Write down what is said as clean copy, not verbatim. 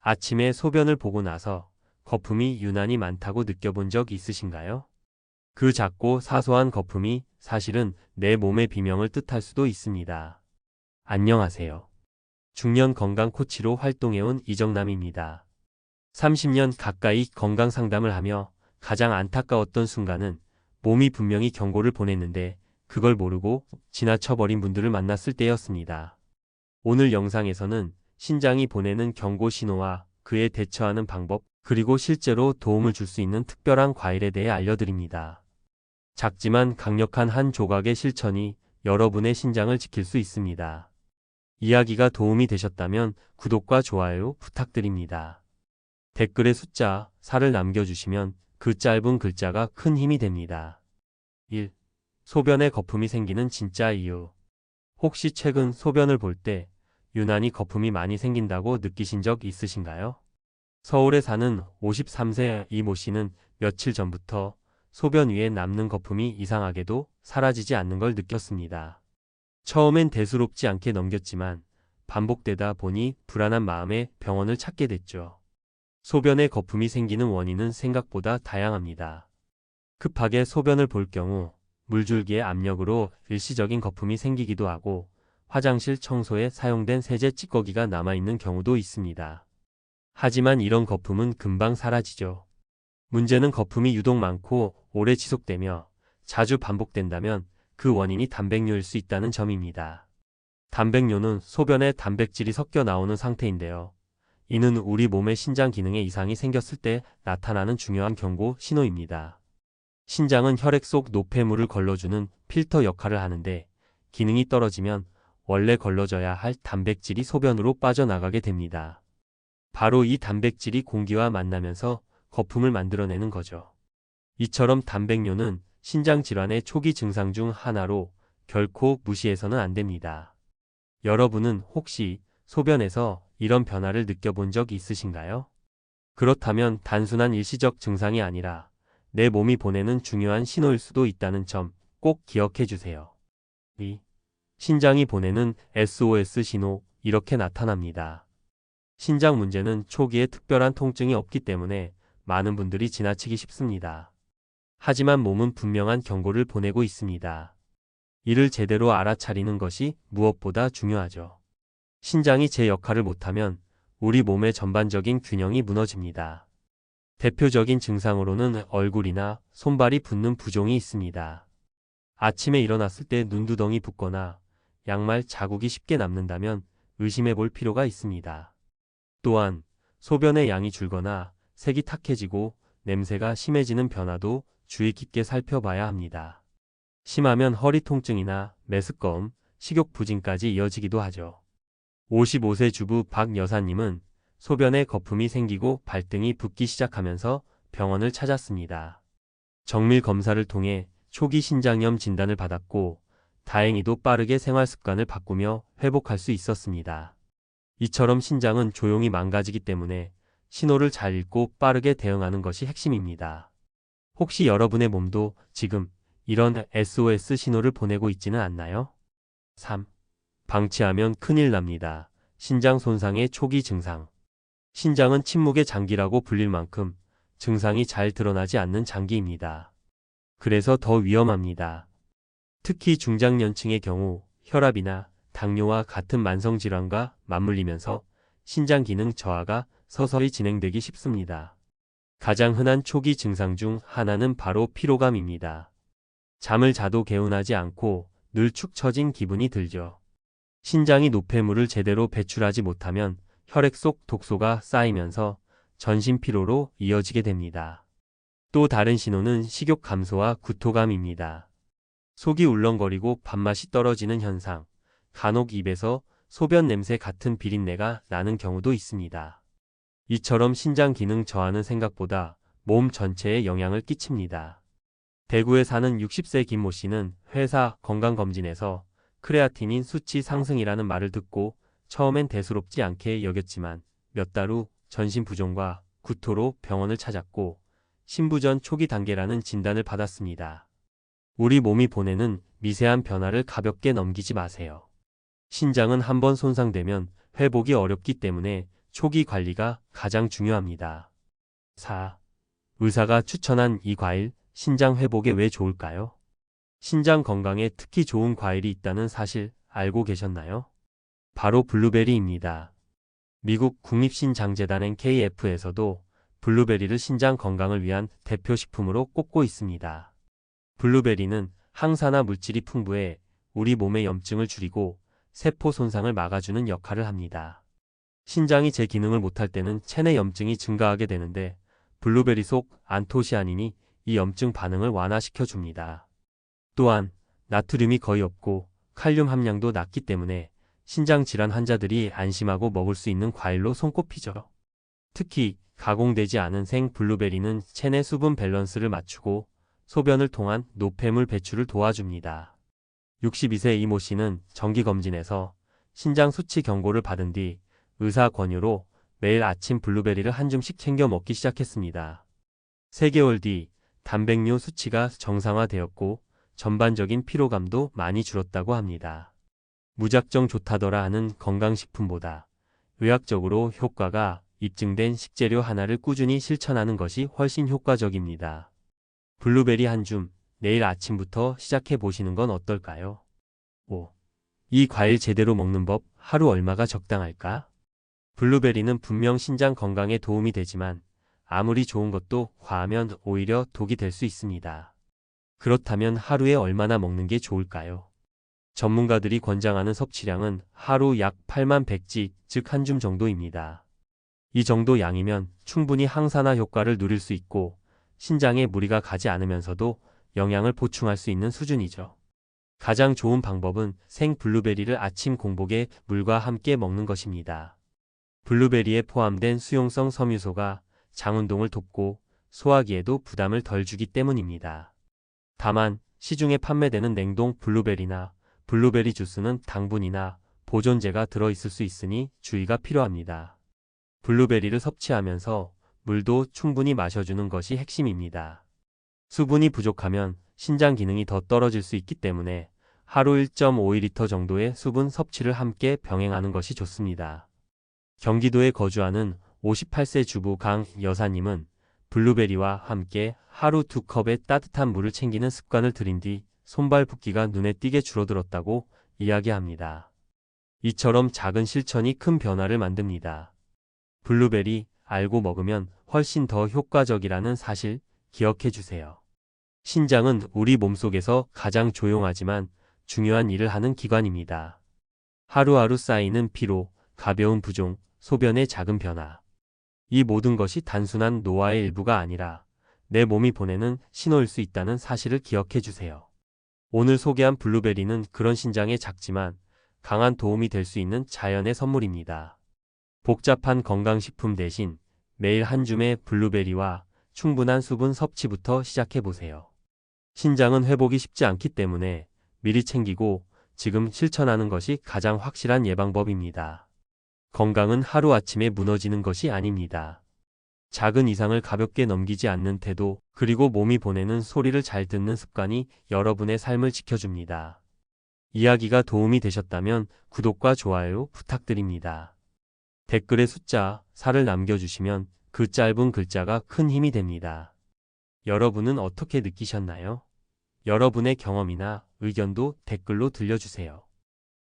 아침에 소변을 보고 나서 거품이 유난히 많다고 느껴본 적 있으신가요? 그 작고 사소한 거품이 사실은 내 몸의 비명을 뜻할 수도 있습니다. 안녕하세요. 중년 건강 코치로 활동해온 이정남입니다. 30년 가까이 건강 상담을 하며 가장 안타까웠던 순간은 몸이 분명히 경고를 보냈는데 그걸 모르고 지나쳐버린 분들을 만났을 때였습니다. 오늘 영상에서는 신장이 보내는 경고 신호와 그에 대처하는 방법, 그리고 실제로 도움을 줄 수 있는 특별한 과일에 대해 알려드립니다. 작지만 강력한 한 조각의 실천이 여러분의 신장을 지킬 수 있습니다. 이야기가 도움이 되셨다면 구독과 좋아요 부탁드립니다. 댓글에 숫자 4를 남겨주시면 그 짧은 글자가 큰 힘이 됩니다. 1. 소변에 거품이 생기는 진짜 이유. 혹시 최근 소변을 볼 때 유난히 거품이 많이 생긴다고 느끼신 적 있으신가요? 서울에 사는 53세 이모 씨는 며칠 전부터 소변 위에 남는 거품이 이상하게도 사라지지 않는 걸 느꼈습니다. 처음엔 대수롭지 않게 넘겼지만 반복되다 보니 불안한 마음에 병원을 찾게 됐죠. 소변에 거품이 생기는 원인은 생각보다 다양합니다. 급하게 소변을 볼 경우 물줄기의 압력으로 일시적인 거품이 생기기도 하고 화장실 청소에 사용된 세제 찌꺼기가 남아있는 경우도 있습니다. 하지만 이런 거품은 금방 사라지죠. 문제는 거품이 유독 많고 오래 지속되며 자주 반복된다면 그 원인이 단백뇨일 수 있다는 점입니다. 단백뇨는 소변에 단백질이 섞여 나오는 상태인데요. 이는 우리 몸의 신장 기능에 이상이 생겼을 때 나타나는 중요한 경고 신호입니다. 신장은 혈액 속 노폐물을 걸러주는 필터 역할을 하는데 기능이 떨어지면 원래 걸러져야 할 단백질이 소변으로 빠져나가게 됩니다. 바로 이 단백질이 공기와 만나면서 거품을 만들어내는 거죠. 이처럼 단백뇨는 신장 질환의 초기 증상 중 하나로 결코 무시해서는 안 됩니다. 여러분은 혹시 소변에서 이런 변화를 느껴본 적 있으신가요? 그렇다면 단순한 일시적 증상이 아니라 내 몸이 보내는 중요한 신호일 수도 있다는 점 꼭 기억해 주세요. 2. 신장이 보내는 SOS 신호, 이렇게 나타납니다. 신장 문제는 초기에 특별한 통증이 없기 때문에 많은 분들이 지나치기 쉽습니다. 하지만 몸은 분명한 경고를 보내고 있습니다. 이를 제대로 알아차리는 것이 무엇보다 중요하죠. 신장이 제 역할을 못하면 우리 몸의 전반적인 균형이 무너집니다. 대표적인 증상으로는 얼굴이나 손발이 붓는 부종이 있습니다. 아침에 일어났을 때 눈두덩이 붓거나 양말 자국이 쉽게 남는다면 의심해 볼 필요가 있습니다. 또한 소변의 양이 줄거나 색이 탁해지고 냄새가 심해지는 변화도 주의 깊게 살펴봐야 합니다. 심하면 허리 통증이나 메스꺼움, 식욕 부진까지 이어지기도 하죠. 55세 주부 박 여사님은 소변에 거품이 생기고 발등이 붓기 시작하면서 병원을 찾았습니다. 정밀 검사를 통해 초기 신장염 진단을 받았고 다행히도 빠르게 생활 습관을 바꾸며 회복할 수 있었습니다. 이처럼 신장은 조용히 망가지기 때문에 신호를 잘 읽고 빠르게 대응하는 것이 핵심입니다. 혹시 여러분의 몸도 지금 이런 SOS 신호를 보내고 있지는 않나요? 3. 방치하면 큰일 납니다. 신장 손상의 초기 증상. 신장은 침묵의 장기라고 불릴 만큼 증상이 잘 드러나지 않는 장기입니다. 그래서 더 위험합니다. 특히 중장년층의 경우 혈압이나 당뇨와 같은 만성질환과 맞물리면서 신장 기능 저하가 서서히 진행되기 쉽습니다. 가장 흔한 초기 증상 중 하나는 바로 피로감입니다. 잠을 자도 개운하지 않고 늘 축 처진 기분이 들죠. 신장이 노폐물을 제대로 배출하지 못하면 혈액 속 독소가 쌓이면서 전신 피로로 이어지게 됩니다. 또 다른 신호는 식욕 감소와 구토감입니다. 속이 울렁거리고 밥맛이 떨어지는 현상, 간혹 입에서 소변 냄새 같은 비린내가 나는 경우도 있습니다. 이처럼 신장 기능 저하는 생각보다 몸 전체에 영향을 끼칩니다. 대구에 사는 60세 김모 씨는 회사 건강검진에서 크레아티닌 수치 상승이라는 말을 듣고 처음엔 대수롭지 않게 여겼지만 몇 달 후 전신 부종과 구토로 병원을 찾았고 신부전 초기 단계라는 진단을 받았습니다. 우리 몸이 보내는 미세한 변화를 가볍게 넘기지 마세요. 신장은 한번 손상되면 회복이 어렵기 때문에 초기 관리가 가장 중요합니다. 4. 의사가 추천한 이 과일, 신장 회복에 왜 좋을까요? 신장 건강에 특히 좋은 과일이 있다는 사실 알고 계셨나요? 바로 블루베리입니다. 미국 국립신장재단 NKF에서도 블루베리를 신장 건강을 위한 대표 식품으로 꼽고 있습니다. 블루베리는 항산화 물질이 풍부해 우리 몸의 염증을 줄이고 세포 손상을 막아주는 역할을 합니다. 신장이 제 기능을 못할 때는 체내 염증이 증가하게 되는데 블루베리 속 안토시아닌이 이 염증 반응을 완화시켜 줍니다. 또한 나트륨이 거의 없고 칼륨 함량도 낮기 때문에 신장 질환 환자들이 안심하고 먹을 수 있는 과일로 손꼽히죠. 특히 가공되지 않은 생 블루베리는 체내 수분 밸런스를 맞추고 소변을 통한 노폐물 배출을 도와줍니다. 62세 이모 씨는 정기검진에서 신장 수치 경고를 받은 뒤 의사 권유로 매일 아침 블루베리를 한 줌씩 챙겨 먹기 시작했습니다. 3개월 뒤 단백뇨 수치가 정상화되었고 전반적인 피로감도 많이 줄었다고 합니다. 무작정 좋다더라 하는 건강식품보다 의학적으로 효과가 입증된 식재료 하나를 꾸준히 실천하는 것이 훨씬 효과적입니다. 블루베리 한 줌, 내일 아침부터 시작해 보시는 건 어떨까요? 5. 이 과일 제대로 먹는 법, 하루 얼마가 적당할까? 블루베리는 분명 신장 건강에 도움이 되지만 아무리 좋은 것도 과하면 오히려 독이 될 수 있습니다. 그렇다면 하루에 얼마나 먹는 게 좋을까요? 전문가들이 권장하는 섭취량은 하루 약 8만 100지, 즉 한 줌 정도입니다. 이 정도 양이면 충분히 항산화 효과를 누릴 수 있고 신장에 무리가 가지 않으면서도 영양을 보충할 수 있는 수준이죠. 가장 좋은 방법은 생 블루베리를 아침 공복에 물과 함께 먹는 것입니다. 블루베리에 포함된 수용성 섬유소가 장 운동을 돕고 소화기에도 부담을 덜 주기 때문입니다. 다만 시중에 판매되는 냉동 블루베리나 블루베리 주스는 당분이나 보존제가 들어있을 수 있으니 주의가 필요합니다. 블루베리를 섭취하면서 물도 충분히 마셔주는 것이 핵심입니다. 수분이 부족하면 신장 기능이 더 떨어질 수 있기 때문에 하루 1.5리터 정도의 수분 섭취를 함께 병행하는 것이 좋습니다. 경기도에 거주하는 58세 주부 강 여사님은 블루베리와 함께 하루 2컵의 따뜻한 물을 챙기는 습관을 들인 뒤 손발 붓기가 눈에 띄게 줄어들었다고 이야기합니다. 이처럼 작은 실천이 큰 변화를 만듭니다. 블루베리 알고 먹으면 훨씬 더 효과적이라는 사실 기억해 주세요. 신장은 우리 몸속에서 가장 조용하지만 중요한 일을 하는 기관입니다. 하루하루 쌓이는 피로, 가벼운 부종, 소변의 작은 변화. 이 모든 것이 단순한 노화의 일부가 아니라 내 몸이 보내는 신호일 수 있다는 사실을 기억해 주세요. 오늘 소개한 블루베리는 그런 신장에 작지만 강한 도움이 될 수 있는 자연의 선물입니다. 복잡한 건강식품 대신 매일 한 줌의 블루베리와 충분한 수분 섭취부터 시작해 보세요. 신장은 회복이 쉽지 않기 때문에 미리 챙기고 지금 실천하는 것이 가장 확실한 예방법입니다. 건강은 하루아침에 무너지는 것이 아닙니다. 작은 이상을 가볍게 넘기지 않는 태도, 그리고 몸이 보내는 소리를 잘 듣는 습관이 여러분의 삶을 지켜줍니다. 이야기가 도움이 되셨다면 구독과 좋아요 부탁드립니다. 댓글에 숫자 4를 남겨주시면 그 짧은 글자가 큰 힘이 됩니다. 여러분은 어떻게 느끼셨나요? 여러분의 경험이나 의견도 댓글로 들려주세요.